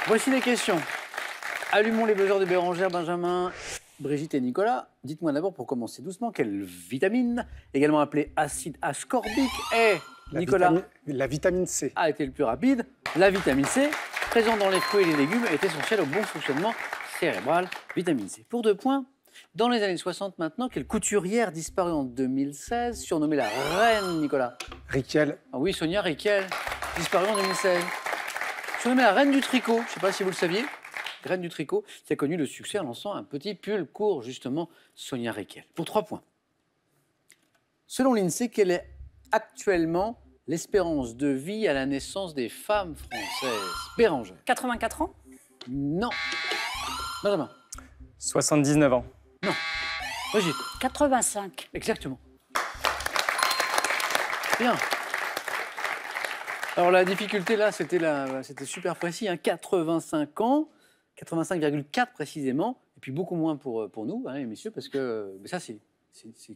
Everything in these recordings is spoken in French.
Voici les questions. Allumons les buzzers de Bérangère, Benjamin, Brigitte et Nicolas. Dites-moi d'abord, pour commencer doucement, quelle vitamine, également appelée acide ascorbique, est, Nicolas, la vitamine C. a été le plus rapide. La vitamine C, présente dans les fruits et les légumes, est essentielle au bon fonctionnement cérébral. Vitamine C. Pour 2 points, dans les années 60 maintenant, quelle couturière disparue en 2016, surnommée la reine, Nicolas? Riquel. Ah oui, Sonia Riquel, disparue en 2016. Surnommée la reine du tricot, je ne sais pas si vous le saviez. Reine du tricot, qui a connu le succès en lançant un petit pull court, justement, Sonia Riquel. Pour 3 points. Selon l'INSEE, quelle est actuellement l'espérance de vie à la naissance des femmes françaises? Bérangère. 84 ans? Non. Benjamin. 79 ans. Non. Brigitte. 85. Exactement. Bien. Alors la difficulté là, c'était super précis, hein, 85 ans, 85,4 précisément, et puis beaucoup moins pour nous, hein, les messieurs, parce que mais ça c'est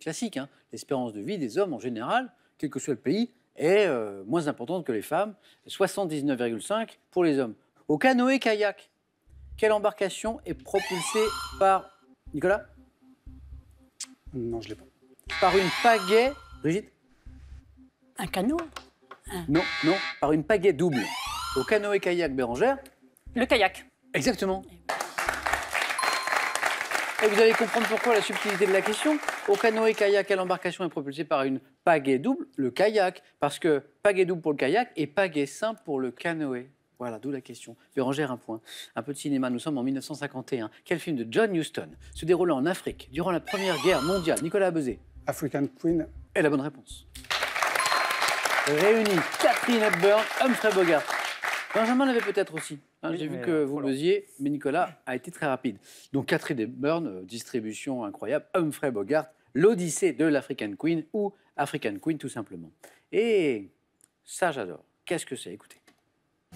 classique. Hein. L'espérance de vie des hommes en général, quel que soit le pays, est moins importante que les femmes, 79,5 pour les hommes. Au canoë-kayak, quelle embarcation est propulsée par, Nicolas? Non, je ne l'ai pas. Par une pagaie, Brigitte? Un canot? Non, non, par une pagaie double. Au canoë-kayak, Bérangère? Le kayak. Exactement. Et vous allez comprendre pourquoi la subtilité de la question. Au canoë-kayak, quelle embarcation est propulsée par une pagaie double? Le kayak. Parce que pagaie double pour le kayak et pagaie simple pour le canoë. Voilà, d'où la question. Bérangère, 1 point. Un peu de cinéma, nous sommes en 1951. Quel film de John Huston se déroulant en Afrique durant la Première Guerre mondiale? Nicolas Bezé. African Queen. Et la bonne réponse. Réunis Catherine Hepburn, Humphrey Bogart. Benjamin l'avait peut-être aussi. Hein, Oui, j'ai vu que vous buzziez, mais Nicolas a été très rapide. Donc Catherine Hepburn, distribution incroyable. Humphrey Bogart, l'Odyssée de l'African Queen ou African Queen tout simplement. Et ça j'adore. Qu'est-ce que c'est? Écoutez.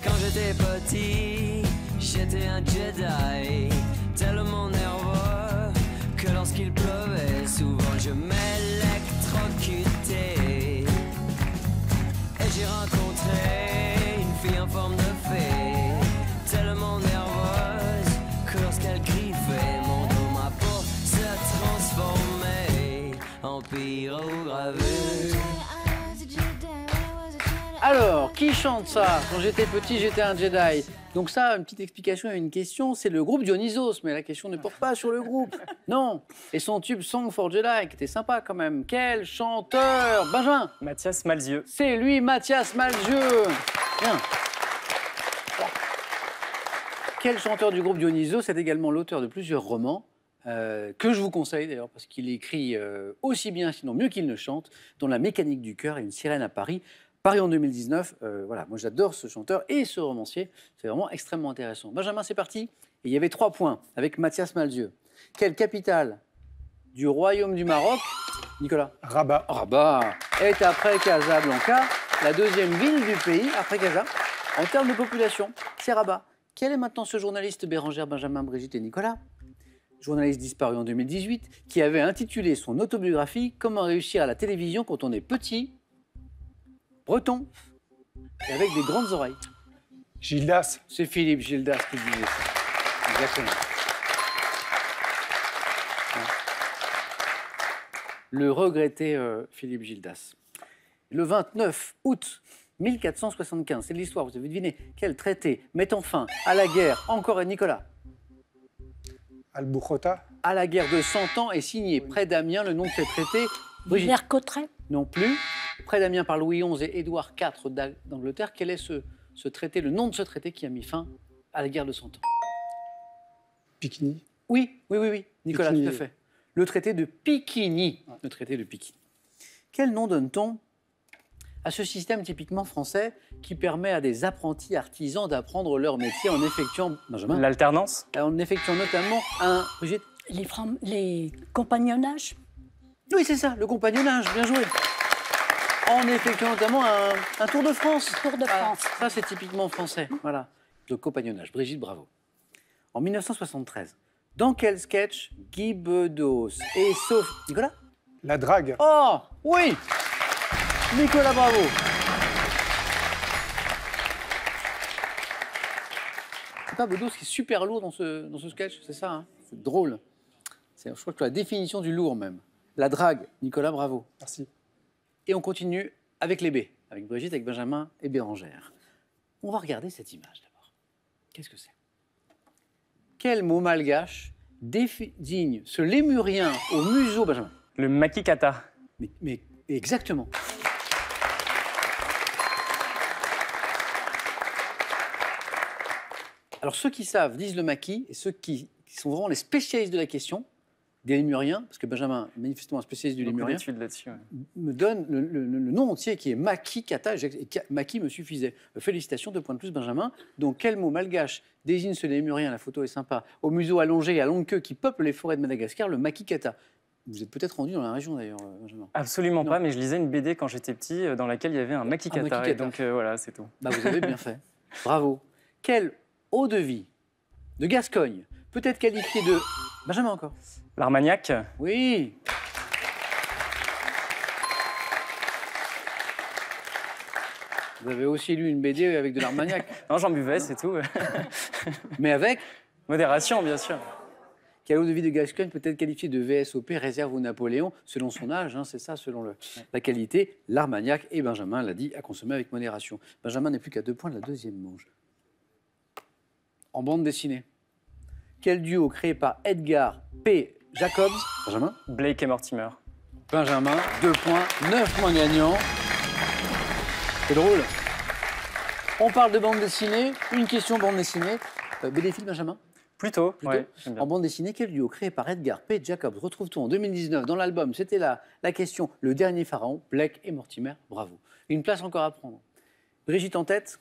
Quand j'étais petit, j'étais un Jedi, tellement nerveux que lorsqu'il pleuvait, souvent je m'électrocutais. Et j'ai rencontré une fille en forme de fée, tellement nerveuse que lorsqu'elle griffait mon dos, ma peau se transformait en pyrogravure. Alors, qui chante ça? Quand j'étais petit, j'étais un Jedi. Donc ça, une petite explication et une question, c'est le groupe Dionysos, mais la question ne porte pas sur le groupe. Non. Et son tube Song for Jedi, qui était sympa quand même. Quel chanteur? Benjamin? Mathias Malzieu. C'est lui, Mathias Malzieu. Bien. Quel chanteur du groupe Dionysos? C'est également l'auteur de plusieurs romans, que je vous conseille d'ailleurs, parce qu'il écrit aussi bien, sinon mieux qu'il ne chante, dont La mécanique du cœur et Une sirène à Paris. Paris en 2019, voilà, moi j'adore ce chanteur et ce romancier, c'est vraiment extrêmement intéressant. Benjamin, c'est parti. Et il y avait 3 points avec Mathias Malzieu. Quelle capitale du royaume du Maroc, Nicolas? Rabat. Rabat est après Casablanca, la 2e ville du pays, après Casa, en termes de population, c'est Rabat. Quel est maintenant ce journaliste Bérangère, Benjamin, Brigitte et Nicolas? Journaliste disparu en 2018, qui avait intitulé son autobiographie « Comment réussir à la télévision quand on est petit ». Breton, et avec des grandes oreilles. Gildas. C'est Philippe Gildas qui disait ça. Exactement. Le regretté Philippe Gildas. Le 29 août 1475, c'est de l'histoire, vous avez deviné, quel traité mettant fin à la guerre, encore et Nicolas? Al-Boukhota. À la guerre de 100 ans est signé près d'Amiens, le nom de ce traité. Brigitte. Villers-Cotterêts? Non plus. Près d'Amiens par Louis XI et Édouard IV d'Angleterre. Quel est ce traité, le nom de ce traité qui a mis fin à la guerre de 100 ans? Picquigny. Oui, Nicolas, Picquigny. tout à fait. Le traité de Picquigny. Le traité de Picquigny. Quel nom donne-t-on à ce système typiquement français qui permet à des apprentis artisans d'apprendre leur métier en effectuant, Benjamin, l'alternance? En effectuant notamment un... Brigitte? Les compagnonnages? Oui, c'est ça, le compagnonnage, bien joué. En effectuant notamment un Tour de France. Tour de France. Ça, c'est typiquement français. Voilà, le compagnonnage. Brigitte, bravo. En 1973, dans quel sketch Guy Bedos et Sophie... Nicolas? La drague. Oh, oui! Nicolas, bravo. C'est pas Bedos qui est super lourd dans ce sketch, c'est ça, hein? C'est drôle. Je crois que c'est la définition du lourd même. La drague, Nicolas, bravo. Merci. Et on continue avec les B, avec Brigitte, avec Benjamin et Bérangère. On va regarder cette image d'abord. Qu'est-ce que c'est? Quel mot malgache désigne ce lémurien au museau, Benjamin? Le makikata. Mais exactement. Alors ceux qui savent disent le maquis, et ceux qui sont vraiment les spécialistes de la question, des lémuriens, parce que Benjamin est manifestement un spécialiste du Beaucoup lémurien, d'études là-dessus. Ouais. me donne le nom entier qui est makikata. Maki me suffisait. Félicitations, 2 points de plus, Benjamin. Donc quel mot malgache désigne ce lémurien, la photo est sympa, au museau allongé et à longue queue qui peuple les forêts de Madagascar, le makikata? Vous êtes peut-être rendu dans la région d'ailleurs, Benjamin. Absolument Non. pas, mais je lisais une BD quand j'étais petit dans laquelle il y avait un makikata. makikata. Et donc voilà, c'est tout. Bah, vous avez bien fait. Bravo. Quelle eau de vie de Gascogne peut être qualifiée de... Benjamin encore. L'Armagnac. Oui. Vous avez aussi lu une BD avec de l'Armagnac, Non, j'en buvais, c'est tout. mais avec... Modération, bien sûr. Quelle eau de vie de Gascogne peut être qualifiée de VSOP, réserve au Napoléon, selon son âge, hein, c'est ça, selon la qualité, l'Armagnac, et Benjamin l'a dit, à consommer avec modération. Benjamin n'est plus qu'à 2 points de la deuxième manche. En bande dessinée, quel duo créé par Edgar P. Jacobs, Benjamin? Blake et Mortimer. Benjamin, 2 points, 9 points gagnants. C'est drôle. On parle de bande dessinée, une question bande dessinée. BD-film, Benjamin? Plutôt, Plutôt. ouais, j'aime bien. En bande dessinée, quel duo créé par Edgar P. Jacobs retrouve-t-on en 2019 dans l'album? C'était la question, le dernier pharaon, Blake et Mortimer, bravo. Une place encore à prendre. Brigitte en tête,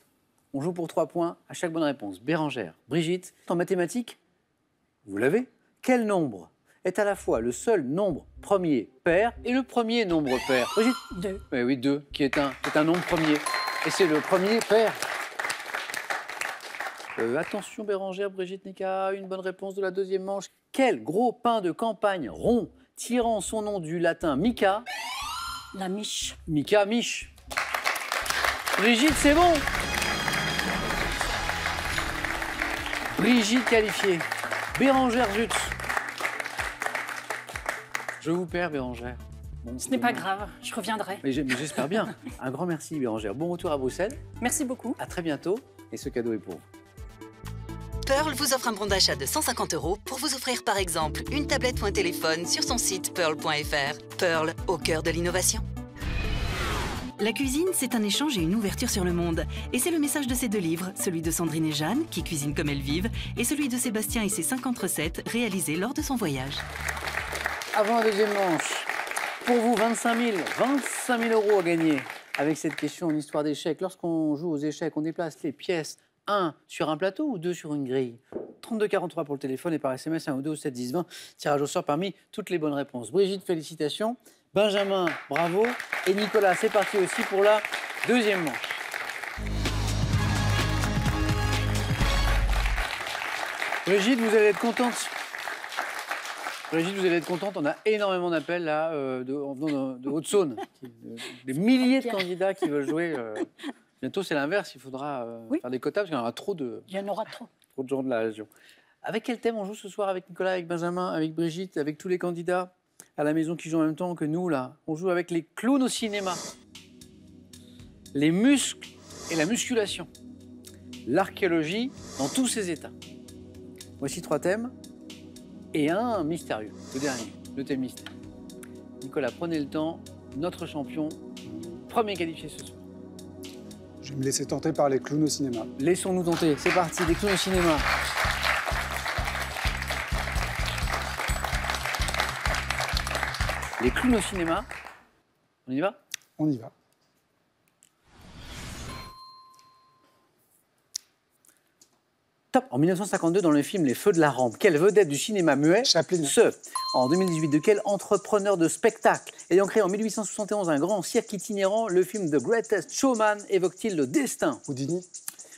on joue pour 3 points à chaque bonne réponse. Bérangère, Brigitte, en mathématiques, vous l'avez? Quel nombre est à la fois le seul nombre premier pair et le premier nombre pair? Brigitte? 2. Oui, 2, qui est un nombre premier. Et c'est le premier pair. Attention Bérangère, Brigitte Nika, une bonne réponse de la deuxième manche. Quel gros pain de campagne rond, tirant son nom du latin mica? La miche. Mica, miche. Brigitte, c'est bon. Brigitte qualifiée. Bérangère, zut. Je vous perds, Bérangère. Bon, Ce n'est pas grave, je reviendrai. Mais j'espère bien. Un grand merci, Bérangère. Bon retour à Bruxelles. Merci beaucoup. À très bientôt. Et ce cadeau est pour vous. Pearl vous offre un bon d'achat de 150 € pour vous offrir par exemple une tablette ou un téléphone sur son site pearl.fr. Pearl, au cœur de l'innovation. La cuisine, c'est un échange et une ouverture sur le monde. Et c'est le message de ces 2 livres, celui de Sandrine et Jeanne, qui cuisinent comme elles vivent, et celui de Sébastien et ses 50 recettes réalisées lors de son voyage. Avant la deuxième manche, pour vous, 25 000 € à gagner avec cette question en histoire d'échecs. Lorsqu'on joue aux échecs, on déplace les pièces 1 sur un plateau ou 2 sur une grille. 32-43 pour le téléphone et par SMS 1 ou 2 au 7 10 20. Tirage au sort parmi toutes les bonnes réponses. Brigitte, félicitations. Benjamin, bravo. Et Nicolas, c'est parti aussi pour la deuxième manche. Brigitte, vous allez être contente. Brigitte, vous allez être contente. On a énormément d'appels là, en venant de Haute-Saône. Des milliers de candidats qui veulent jouer. Bientôt, c'est l'inverse. Il faudra faire des quotas parce qu'il y en aura trop de Il y en aura trop. gens de la région. Avec quel thème on joue ce soir avec Nicolas, avec Benjamin, avec Brigitte, avec tous les candidats à la maison qui jouent en même temps que nous là? On joue avec les clowns au cinéma, les muscles et la musculation, l'archéologie dans tous ses états. Voici 3 thèmes et un mystérieux, le dernier, le thème mystère. Nicolas, prenez le temps, notre champion, premier qualifié ce soir. Je vais me laisser tenter par les clowns au cinéma. Laissons-nous tenter, c'est parti, les clowns au cinéma. Les clowns au cinéma, on y va? On y va. Top. En 1952, dans le film Les Feux de la Rampe, quelle vedette du cinéma muet Chaplin. En 2018, de quel entrepreneur de spectacle ayant créé en 1871 un grand cirque itinérant, le film The Greatest Showman évoque-t-il le destin? Houdini.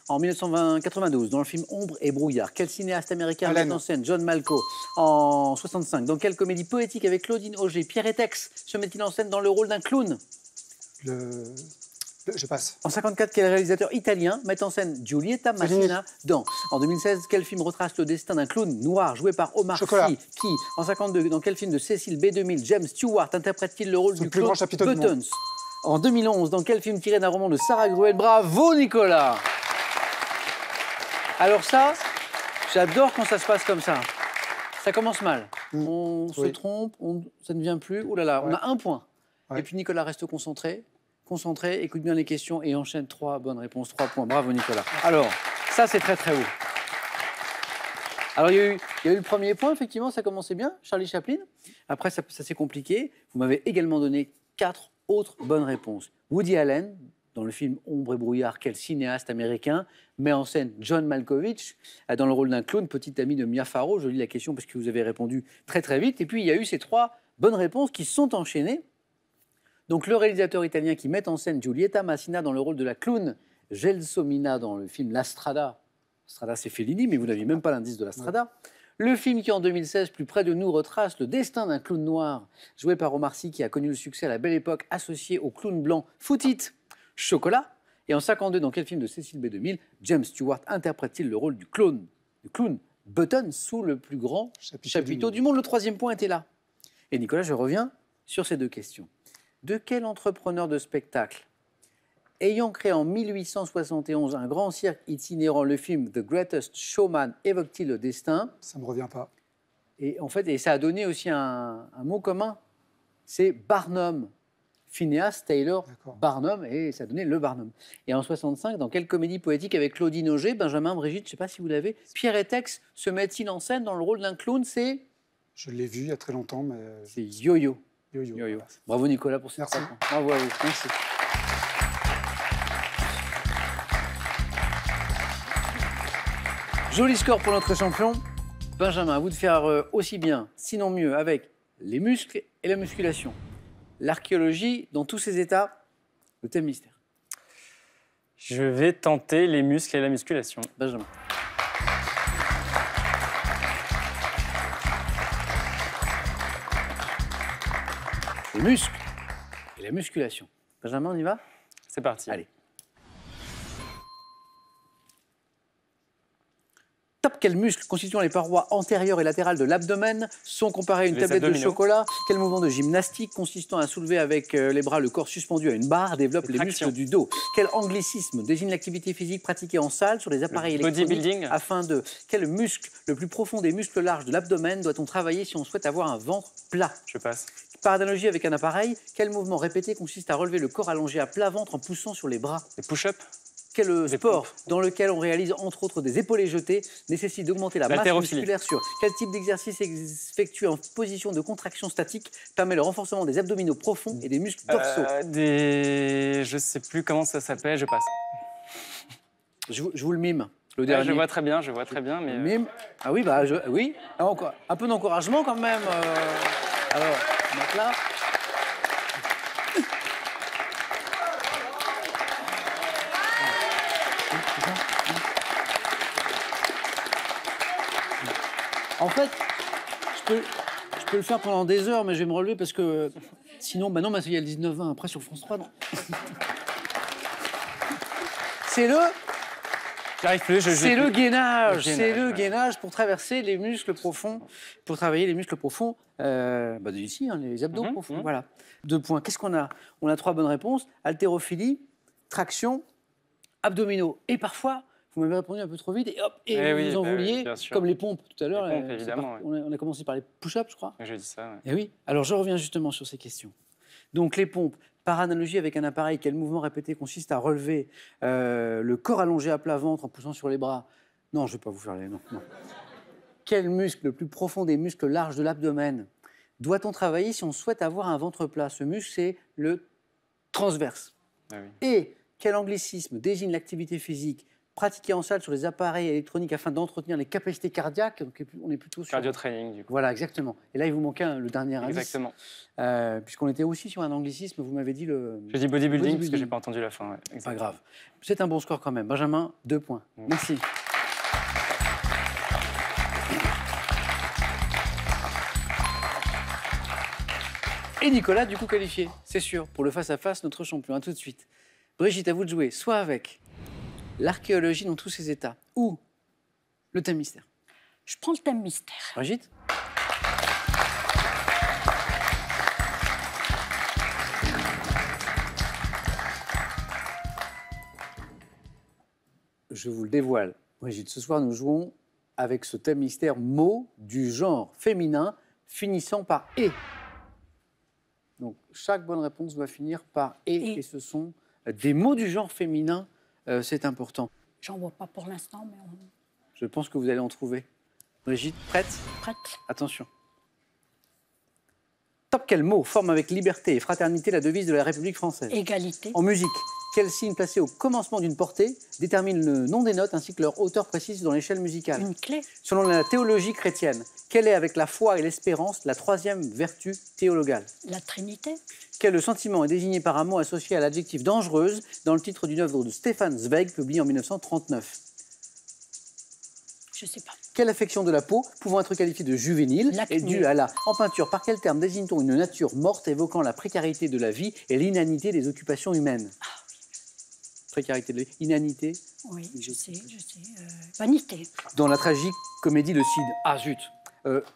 En 1992, dans le film Ombre et brouillard, quel cinéaste américain Allen. met en scène John Malkovich? En 65, dans quelle comédie poétique avec Claudine Auger, Pierre Etex se met-il en scène dans le rôle d'un clown? Le Je passe. En 54, quel réalisateur italien met en scène Giulietta Massina dans? En 2016, quel film retrace le destin d'un clown noir joué par Omar Chocolat. Sy? Qui? En 52, dans quel film de Cécile B2000 James Stewart interprète-t-il le rôle Le du plus clown grand chapiteau du Buttons? En 2011, dans quel film tiré d'un roman de Sarah Gruel? Bravo Nicolas! Alors ça, j'adore quand ça se passe comme ça. Ça commence mal. On se trompe, ça ne vient plus. Ouh là là, on a un point. Ouais. Et puis Nicolas reste concentré, écoute bien les questions et enchaîne 3 bonnes réponses, 3 points. Bravo Nicolas. Alors, ça c'est très très haut. Alors il y a eu le premier point, effectivement, ça commençait bien, Charlie Chaplin. Après, ça s'est compliqué. Vous m'avez également donné 4 autres bonnes réponses. Woody Allen, dans le film Ombre et brouillard, quel cinéaste américain met en scène John Malkovich dans le rôle d'un clown, petit ami de Mia Farrow. Je lis la question parce que vous avez répondu très très vite. Et puis il y a eu ces 3 bonnes réponses qui se sont enchaînées. Donc le réalisateur italien qui met en scène Giulietta Massina dans le rôle de la clown Gelsomina dans le film La Strada. Strada, c'est Fellini, mais vous n'aviez même pas l'indice de La Strada. Le film qui, en 2016, plus près de nous, retrace le destin d'un clown noir, joué par Omar Sy, qui a connu le succès à la belle époque, associé au clown blanc Footit Chocolat. Et en 52, dans quel film de Cécile B2000, James Stewart interprète-t-il le rôle du clown Button sous le plus grand chapiteau du monde? Le 3e point était là. Et Nicolas, je reviens sur ces 2 questions. De quel entrepreneur de spectacle, ayant créé en 1871 un grand cirque itinérant, le film The Greatest Showman évoque-t-il le destin? Ça ne me revient pas. Et en fait, ça a donné aussi un mot commun, c'est Barnum. Phineas Taylor Barnum, et ça a donné le Barnum. Et en 65, dans quelle comédie poétique avec Claudine Auger, Benjamin Brigitte, je ne sais pas si vous l'avez, Pierre et Tex se met-il en scène dans le rôle d'un clown? C'est Je l'ai vu il y a très longtemps, mais... C'est Yo-Yo. Yo-Yo. Yo-Yo. Bravo Nicolas pour ce 3 points. Bravo à vous. Merci. Joli score pour notre champion. Benjamin, à vous de faire aussi bien, sinon mieux, avec les muscles et la musculation. L'archéologie, dans tous ses états, le thème mystère. Je vais tenter les muscles et la musculation. Benjamin. Les muscles et la musculation. Benjamin, on y va? C'est parti. Allez. Top, quels muscles constituant les parois antérieures et latérales de l'abdomen sont comparés à une Les tablette de abdominaux. chocolat? Quel mouvement de gymnastique consistant à soulever avec les bras le corps suspendu à une barre développe les traction. muscles du dos? Quel anglicisme désigne l'activité physique pratiquée en salle sur des appareils électroniques bodybuilding. afin de... Quel muscle le plus profond des muscles larges de l'abdomen doit-on travailler si on souhaite avoir un ventre plat? Je passe. Par analogie avec un appareil, quel mouvement répété consiste à relever le corps allongé à plat ventre en poussant sur les bras? Les push-ups. Quel Des sport pompes. dans lequel on réalise entre autres des épaulés jetés nécessite d'augmenter la masse L'haltérophilie. musculaire sur quel type d'exercice effectué en position de contraction statique permet le renforcement des abdominaux profonds et des muscles dorsaux? Je sais plus comment ça s'appelle, je passe. Je vous le mime, le Ouais, dernier. je vois très bien, mais... Le mime. Ah oui, bah oui. Ah, encore un peu d'encouragement quand même. Alors, donc là. En fait, je peux le faire pendant des heures, mais je vais me relever parce que sinon, bah non, il y a le 19-20 après sur France 3, non. C'est J'arrive plus, c'est le gainage, c'est le ouais. gainage pour traverser les muscles profonds, pour travailler les muscles profonds, ici, hein, les abdos profonds, voilà. 2 points. Qu'est-ce qu'on a? On a 3 bonnes réponses, haltérophilie, traction, abdominaux. Et parfois, vous m'avez répondu un peu trop vite, et hop, et Eh vous oui, vous en bah oui, vouliez, bien sûr. comme les pompes tout à l'heure. Les pompes, c'est évidemment, on a commencé par les push-ups, je crois. Je dis ça, ouais. Eh oui. Alors, je reviens justement sur ces questions. Donc, les pompes, par analogie avec un appareil, quel mouvement répété consiste à relever le corps allongé à plat ventre en poussant sur les bras? Non, je ne vais pas vous faire les... Non. Quel muscle le plus profond des muscles larges de l'abdomen doit-on travailler si on souhaite avoir un ventre plat? Ce muscle, c'est le transverse. Ah oui. Et quel anglicisme désigne l'activité physique pratiquée en salle sur les appareils électroniques afin d'entretenir les capacités cardiaques? Donc, on est plutôt sur... Cardio-training, du coup. Voilà, exactement. Et là, il vous manquait le dernier indice. Exactement. Puisqu'on était aussi sur un anglicisme, vous m'avez dit le... J'ai dit bodybuilding parce que j'ai pas entendu la fin. Ouais. Pas Exactement. grave. C'est un bon score quand même. Benjamin, 2 points. Merci. Et Nicolas, du coup, qualifié, c'est sûr, pour le face-à-face, notre champion. À tout de suite. Brigitte, à vous de jouer, soit avec l'archéologie dans tous ses états, ou le thème mystère. Je prends le thème mystère. Brigitte? Je vous le dévoile, Brigitte, ce soir nous jouons avec ce thème mystère mots du genre féminin finissant par « et ». Donc chaque bonne réponse doit finir par « et ». Et ce sont des mots du genre féminin, c'est important. J'en vois pas pour l'instant, mais on... Je pense que vous allez en trouver. Brigitte, prête? prête. Attention. Top, quel mot forme avec liberté et fraternité la devise de la République française? Égalité. En musique, quel signe placé au commencement d'une portée détermine le nom des notes ainsi que leur hauteur précise dans l'échelle musicale? Une clé. Selon la théologie chrétienne, quelle est avec la foi et l'espérance la troisième vertu théologale? La Trinité. Quel sentiment est désigné par un mot associé à l'adjectif dangereuse dans le titre d'une œuvre de Stefan Zweig publiée en 1939? Je sais pas. Quelle affection de la peau, pouvant être qualifiée de juvénile, L'acné. est due à la... En peinture, par quel terme désigne-t-on une nature morte évoquant la précarité de la vie et l'inanité des occupations humaines? Précarité de la vie, inanité. Oui, je sais. Vanité. Dans la tragique comédie Le Cid. Ah zut.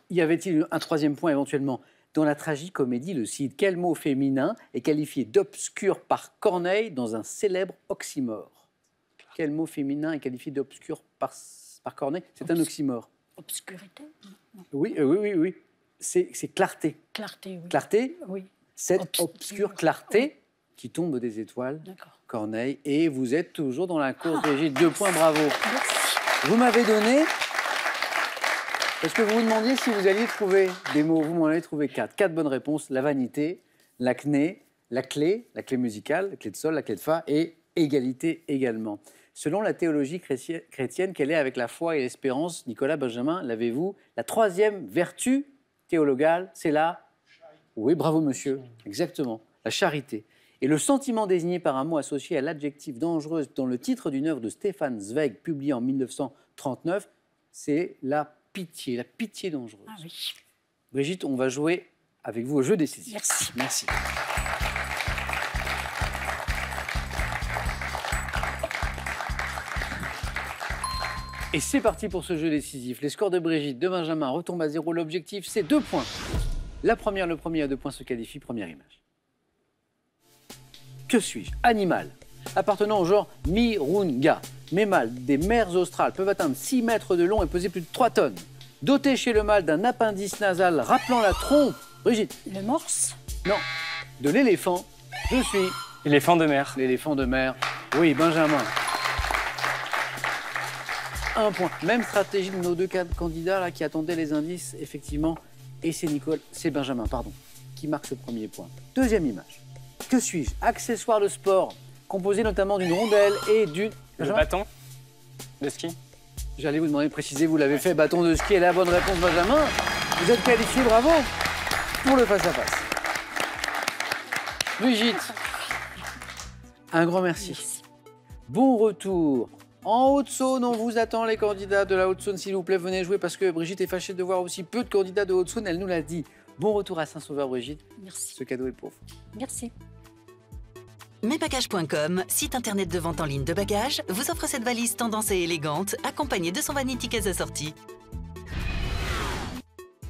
Y avait-il un troisième point éventuellement? Dans la tragique comédie Le Cid, quel mot féminin est qualifié d'obscur par Corneille dans un célèbre oxymore? Quel mot féminin est qualifié d'obscur par Corneille? C'est un oxymore. Obscurité. Non. Oui. C'est clarté. Clarté, oui. Clarté, Oui. cette obscure clarté Oui. qui tombe des étoiles. D'accord. Corneille. Et vous êtes toujours dans la course, Brigitte. 2 points, bravo. Merci. Vous m'avez donné... Est-ce que vous vous demandiez si vous alliez trouver des mots? Vous m'en avez trouvé 4. 4 bonnes réponses. La vanité, l'acné, la clé musicale, la clé de sol, la clé de fa et égalité également. Selon la théologie chrétienne, quelle est avec la foi et l'espérance, Nicolas Benjamin, l'avez-vous? La troisième vertu théologale, c'est la... Oui, bravo monsieur, exactement, la charité. Et le sentiment désigné par un mot associé à l'adjectif dangereuse dans le titre d'une œuvre de Stefan Zweig publiée en 1939, c'est la pitié dangereuse. Ah oui. Brigitte, on va jouer avec vous au jeu décisif. Merci. Merci. Et c'est parti pour ce jeu décisif. Les scores de Brigitte, de Benjamin retombent à 0. L'objectif, c'est 2 points. Le premier à 2 points se qualifie. Première image. Que suis-je? Animal. Appartenant au genre Mirunga. Mes mâles des mers australes peuvent atteindre 6 mètres de long et peser plus de 3 tonnes. Doté chez le mâle d'un appendice nasal rappelant la trompe. Brigitte. Le morse. Non. De l'éléphant. Je suis Éléphant de mer. l'éléphant de mer. Oui, Benjamin. 1 point. Même stratégie de nos 2 candidats là, qui attendaient les indices, effectivement. Et c'est Benjamin, qui marque ce premier point. Deuxième image. Que suis-je? Accessoire de sport, composé notamment d'une rondelle et d'une... Le Benjamin? bâton de ski. J'allais vous demander de préciser, vous l'avez fait, bâton de ski est la bonne réponse, Benjamin. Vous êtes qualifié, bravo, pour le face-à-face. Brigitte, un grand merci. Bon retour. En Haute-Saône, on vous attend, les candidats de la Haute-Saône, s'il vous plaît, venez jouer parce que Brigitte est fâchée de voir aussi peu de candidats de Haute-Saône, elle nous l'a dit. Bon retour à Saint-Sauveur, Brigitte. Merci. Ce cadeau est pour vous. Merci. Mesbagages.com, site internet de vente en ligne de bagages, vous offre cette valise tendance et élégante, accompagnée de son vanity case assorti.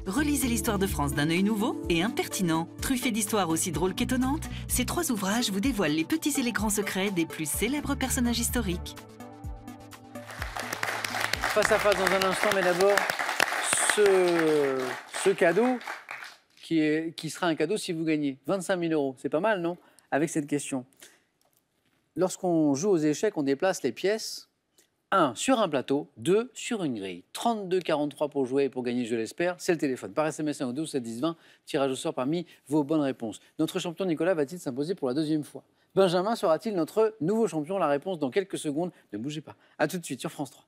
Relisez l'histoire de France d'un œil nouveau et impertinent. Truffé d'histoires aussi drôles qu'étonnantes, ces 3 ouvrages vous dévoilent les petits et les grands secrets des plus célèbres personnages historiques. Face à face dans un instant, mais d'abord, ce cadeau qui sera un cadeau si vous gagnez 25 000 €. C'est pas mal, non? Avec cette question. Lorsqu'on joue aux échecs, on déplace les pièces 1 sur un plateau, 2 sur une grille. 32,43 pour jouer et pour gagner, je l'espère, c'est le téléphone. Par SMS 1 ou 12 7 10 20, tirage au sort parmi vos bonnes réponses. Notre champion Nicolas va-t-il s'imposer pour la 2e fois? Benjamin sera-t-il notre nouveau champion? La réponse dans quelques secondes. Ne bougez pas. A tout de suite sur France 3.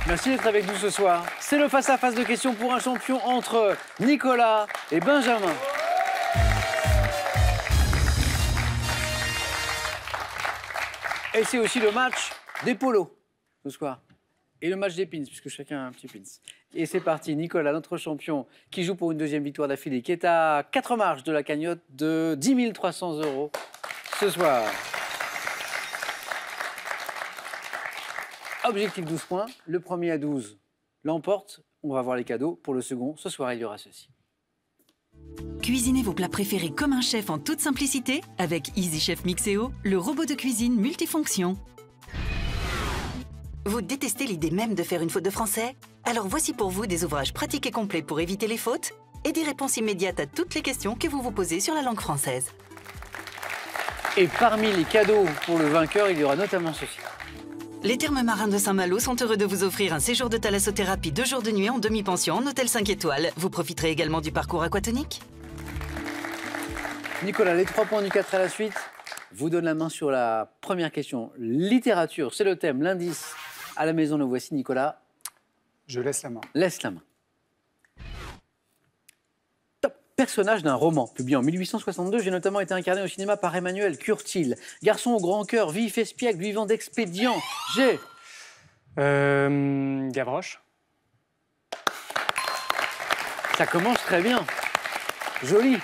Merci d'être avec nous ce soir. C'est le face-à-face de questions pour un champion entre Nicolas et Benjamin. Et c'est aussi le match des polos ce soir. Et le match des pins, puisque chacun a un petit pins. Et c'est parti, Nicolas, notre champion, qui joue pour une deuxième victoire d'affilée, qui est à 4 marches de la cagnotte de 10 300 € ce soir. Objectif 12 points. Le premier à 12 l'emporte. On va voir les cadeaux. Pour le second, ce soir, il y aura ceci. Cuisinez vos plats préférés comme un chef en toute simplicité avec Easy Chef Mixeo, le robot de cuisine multifonction. Vous détestez l'idée même de faire une faute de français? Alors voici pour vous des ouvrages pratiques et complets pour éviter les fautes et des réponses immédiates à toutes les questions que vous vous posez sur la langue française. Et parmi les cadeaux pour le vainqueur, il y aura notamment ceci. Les Thermes Marins de Saint-Malo sont heureux de vous offrir un séjour de thalassothérapie 2 jours de nuit en demi-pension en hôtel 5 étoiles. Vous profiterez également du parcours aquatonique. Nicolas, les 3 points du 4 à la suite vous donnent la main sur la première question. Littérature, c'est le thème, l'indice. À la maison, le voici, Nicolas. Je laisse la main. Laisse la main. Top. Personnage d'un roman. Publié en 1862, j'ai notamment été incarné au cinéma par Emmanuel Curtil. Garçon au grand cœur, vif, espiègle, vivant d'expédients. J'ai... Gavroche. Ça commence très bien. Joli.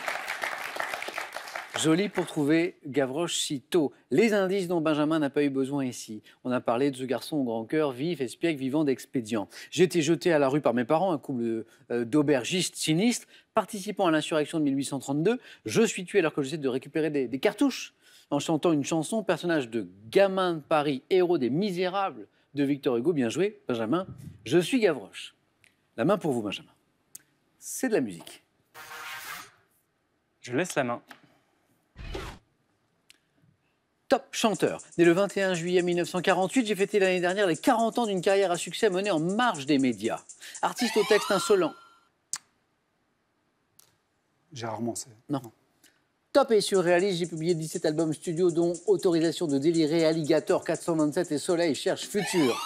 Joli pour trouver Gavroche si tôt. Les indices dont Benjamin n'a pas eu besoin ici. On a parlé de ce garçon au grand cœur, vif, espiègle, vivant d'expédients. J'ai été jeté à la rue par mes parents, un couple d'aubergistes sinistres, participant à l'insurrection de 1832. Je suis tué alors que j'essaie de récupérer des cartouches en chantant une chanson, personnage de gamin de Paris, héros des Misérables de Victor Hugo. Bien joué, Benjamin. Je suis Gavroche. La main pour vous, Benjamin. C'est de la musique. Je laisse la main. Top chanteur. Né le 21 juillet 1948, j'ai fêté l'année dernière les 40 ans d'une carrière à succès menée en marge des médias. Artiste au texte insolent. Gérard Manset. Non. Top et surréaliste, j'ai publié 17 albums studio dont Autorisation de délirer, Alligator 427 et Soleil cherche futur.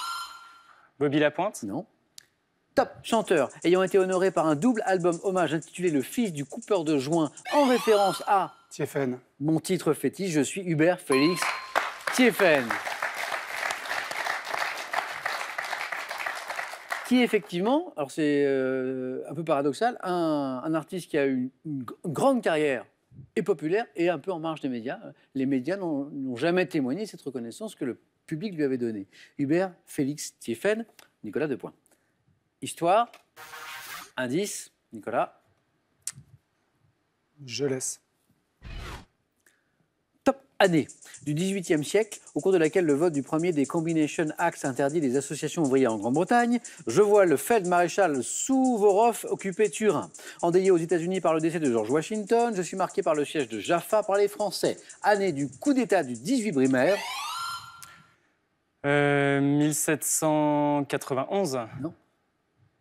Bobby Lapointe. Non. Top chanteur, ayant été honoré par un double album hommage intitulé Le fils du coupeur de joint, en référence à Thiéphène. mon titre fétiche, je suis Hubert Félix Thiéphène. Qui est effectivement, alors c'est un peu paradoxal, un artiste qui a eu une grande carrière et populaire et un peu en marge des médias. Les médias n'ont jamais témoigné cette reconnaissance que le public lui avait donnée. Hubert Félix Thiéphène, Nicolas, 2 points. Histoire, indice, Nicolas. Je laisse. Top année du XVIIIe siècle, au cours de laquelle le vote du premier des Combination Acts interdit les associations ouvrières en Grande-Bretagne. Je vois le Feld-maréchal Suvorov occuper Turin. Endeuillé aux États-Unis par le décès de George Washington, je suis marqué par le siège de Jaffa par les Français. Année du coup d'État du 18 Brumaire. 1791. Non.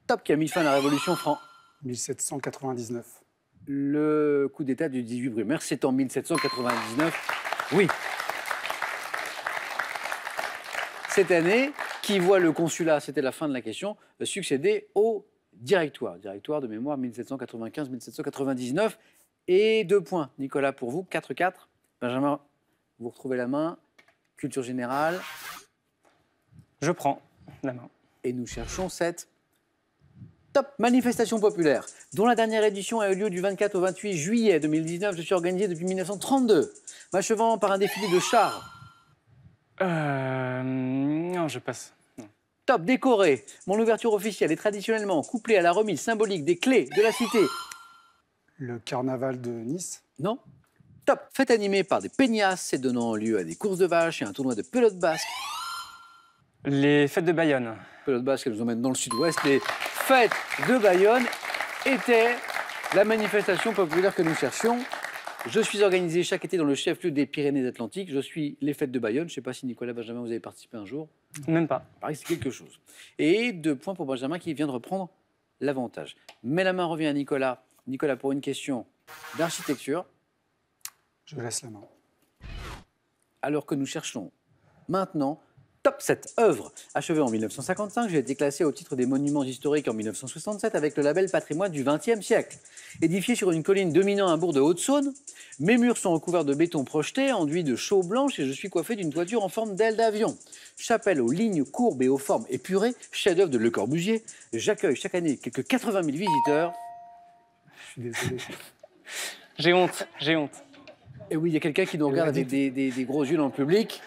Top qui a mis fin à la Révolution française. 1799. Le coup d'État du 18 Brumaire, c'est en 1799. Oui. Cette année, qui voit le consulat, c'était la fin de la question, succéder au directoire. Directoire de mémoire 1795-1799. Et 2 points. Nicolas, pour vous, 4-4. Benjamin, vous retrouvez la main. Culture générale. Je prends la main. Et nous cherchons cette top manifestation populaire, dont la dernière édition a eu lieu du 24 au 28 juillet 2019. Je suis organisé depuis 1932, m'achevant par un défilé de chars. Non, je passe. Non. Top décoré. Mon ouverture officielle est traditionnellement couplée à la remise symbolique des clés de la cité. Le carnaval de Nice. Non. Top fête animée par des peignasses et donnant lieu à des courses de vaches et un tournoi de pelote basque. Les fêtes de Bayonne. Pelote basque, elles nous emmènent dans le sud-ouest. Les fêtes de Bayonne étaient la manifestation populaire que nous cherchions. Je suis organisé chaque été dans le chef-lieu des Pyrénées-Atlantiques. Je suis les fêtes de Bayonne. Je ne sais pas si Nicolas, Benjamin, vous avez participé un jour. Même pas. Pareil, c'est quelque chose. Et 2 points pour Benjamin qui vient de reprendre l'avantage. Mais la main revient à Nicolas. Nicolas, pour une question d'architecture. Je laisse la main. Alors que nous cherchons maintenant Top 7 œuvre. Achevée en 1955, j'ai été classée au titre des monuments historiques en 1967 avec le label patrimoine du XXe siècle. Édifiée sur une colline dominant un bourg de Haute-Saône, mes murs sont recouverts de béton projeté, enduits de chaux blanches et je suis coiffé d'une toiture en forme d'aile d'avion. Chapelle aux lignes courbes et aux formes épurées, chef-d'œuvre de Le Corbusier, j'accueille chaque année quelques 80 000 visiteurs. Je suis désolé. J'ai honte, j'ai honte. Et oui, il y a quelqu'un qui nous regarde avec des gros yeux dans le public.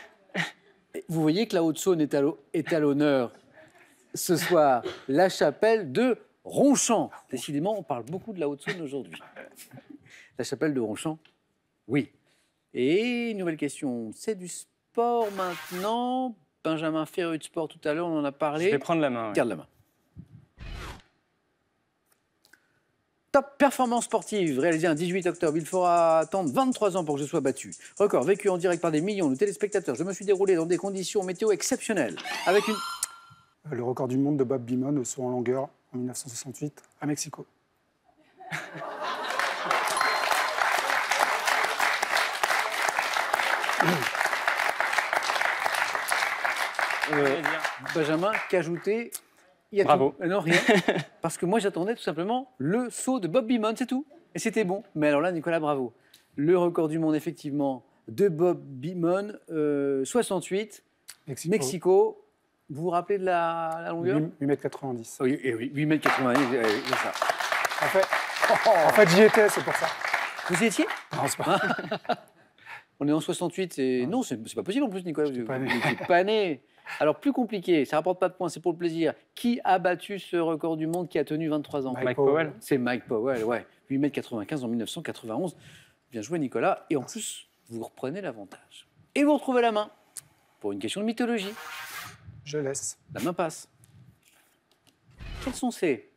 Vous voyez que la Haute-Saône est à l'honneur ce soir. La chapelle de Ronchamp. Décidément, on parle beaucoup de la Haute-Saône aujourd'hui. La chapelle de Ronchamp, oui. Et une nouvelle question, c'est du sport maintenant. Benjamin Féru de sport tout à l'heure, on en a parlé. Je vais prendre la main. Ouais. Garde la main. Top performance sportive, réalisée un 18 octobre. Il faudra attendre 23 ans pour que je sois battu. Record vécu en direct par des millions de téléspectateurs. Je me suis déroulé dans des conditions météo exceptionnelles. Avec une... Le record du monde de Bob Beamon au saut en longueur en 1968 à Mexico. Benjamin, qu'ajouter? Il y a Bravo. tout. Non, rien. Parce que moi, j'attendais tout simplement le saut de Bob Beamon, c'est tout. Et c'était bon. Mais alors là, Nicolas, bravo. Le record du monde, effectivement, de Bob Beamon, 68, Mexico. Vous vous rappelez de la longueur? 8,90 m. Oui, et oui, 8,90 m, c'est ça. En fait, j'y étais, c'est pour ça. Vous y étiez? Non, c'est pas. On est en 68, et non, c'est pas possible en plus, Nicolas. Vous pas né. n'étiez pas né. Alors, plus compliqué, ça rapporte pas de points, c'est pour le plaisir. Qui a battu ce record du monde qui a tenu 23 ans? Mike Powell. C'est Mike Powell, ouais. 8,95 m en 1991. Bien joué, Nicolas. Et en plus, vous reprenez l'avantage. Et vous retrouvez la main pour une question de mythologie. Je laisse. La main passe. Quelles sont ces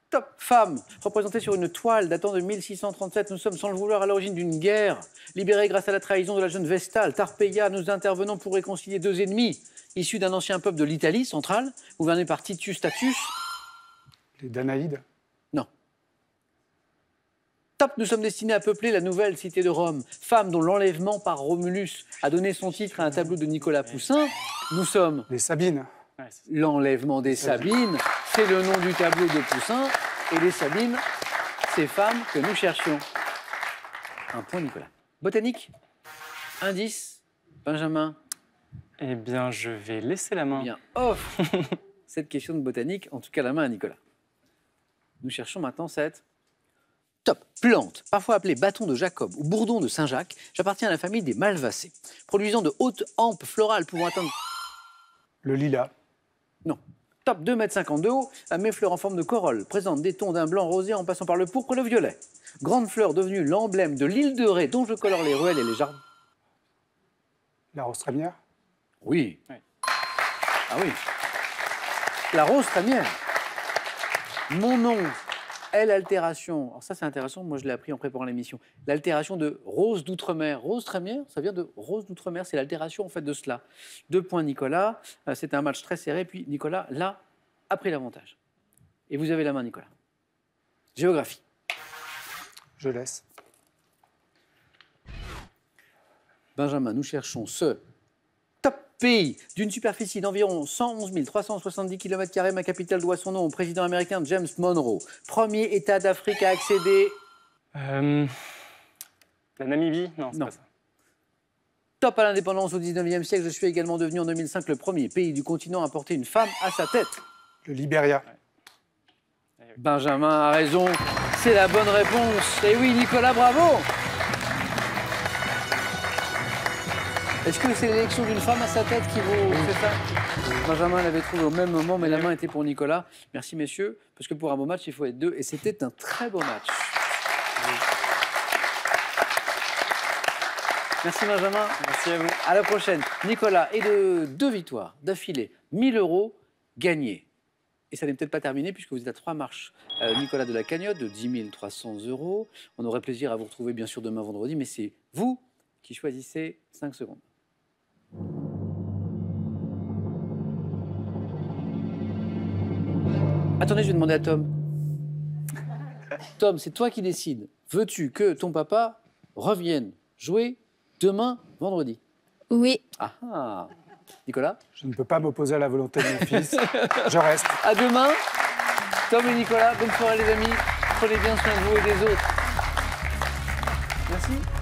top femmes représentées sur une toile datant de 1637? Nous sommes sans le vouloir à l'origine d'une guerre. Libérés grâce à la trahison de la jeune Vestale, Tarpeia, nous intervenons pour réconcilier deux ennemis issus d'un ancien peuple de l'Italie centrale, gouverné par Titus Statius. Les Danaïdes. Non. Top, nous sommes destinés à peupler la nouvelle cité de Rome. Femme dont l'enlèvement par Romulus a donné son titre à un tableau de Nicolas Poussin. Nous sommes Les Sabines. Ouais, c'est- l'enlèvement des Sabines. C'est le nom du tableau de Poussin. Et les Sabines, ces femmes que nous cherchions. Un point, Nicolas. Botanique. Indice. Benjamin. Eh bien, je vais laisser la main. Bien, offre cette question de botanique, en tout cas la main à Nicolas. Nous cherchons maintenant cette top plante, parfois appelée bâton de Jacob ou bourdon de Saint-Jacques. J'appartiens à la famille des malvacées, produisant de hautes hampes florales pouvant atteindre... Le lilas. Non. Top 2,50 m de haut, mes fleurs en forme de corolle, présentent des tons d'un blanc rosé en passant par le pourpre et le violet. Grande fleur devenue l'emblème de l'île de Ré, dont je colore les ruelles et les jardins. La rose trémière. Oui. Oui. Ah oui. La rose trémière. Mon nom est l'altération. Alors ça, c'est intéressant. Moi, je l'ai appris en préparant l'émission. L'altération de rose d'outre-mer. Rose trémière, ça vient de rose d'outre-mer. C'est l'altération, en fait, de cela. 2 points, Nicolas. C'était un match très serré. Puis, Nicolas, là, a pris l'avantage. Et vous avez la main, Nicolas. Géographie. Je laisse. Benjamin, nous cherchons ce top pays d'une superficie d'environ 111 370 km². Ma capitale doit son nom au président américain James Monroe. Premier État d'Afrique à accéder... La Namibie? Non, c'est Non. pas ça. Top à l'indépendance au 19e siècle. Je suis également devenu en 2005 le premier pays du continent à porter une femme à sa tête. Le Libéria. Benjamin a raison. C'est la bonne réponse. Et oui, Nicolas, bravo. Est-ce que c'est l'élection d'une femme à sa tête qui vous fait ça? Benjamin l'avait trouvé au même moment, mais la main était pour Nicolas. Merci, messieurs, parce que pour un beau match, il faut être deux. Et c'était un très beau match. Merci, Benjamin. Merci à vous. À la prochaine. Nicolas, et de 2 victoires d'affilée, 1 000 € gagnés. Et ça n'est peut-être pas terminé puisque vous êtes à 3 marches. Nicolas de la Cagnotte de 10 300 €. On aurait plaisir à vous retrouver bien sûr demain vendredi, mais c'est vous qui choisissez 5 secondes. Attendez, je vais demander à Tom. Tom, c'est toi qui décides. Veux-tu que ton papa revienne jouer demain vendredi? Oui. Ah ah. Nicolas? Je ne peux pas m'opposer à la volonté de mon fils. Je reste. À demain. Tom et Nicolas, bonne soirée les amis. Prenez bien soin de vous et des autres. Merci.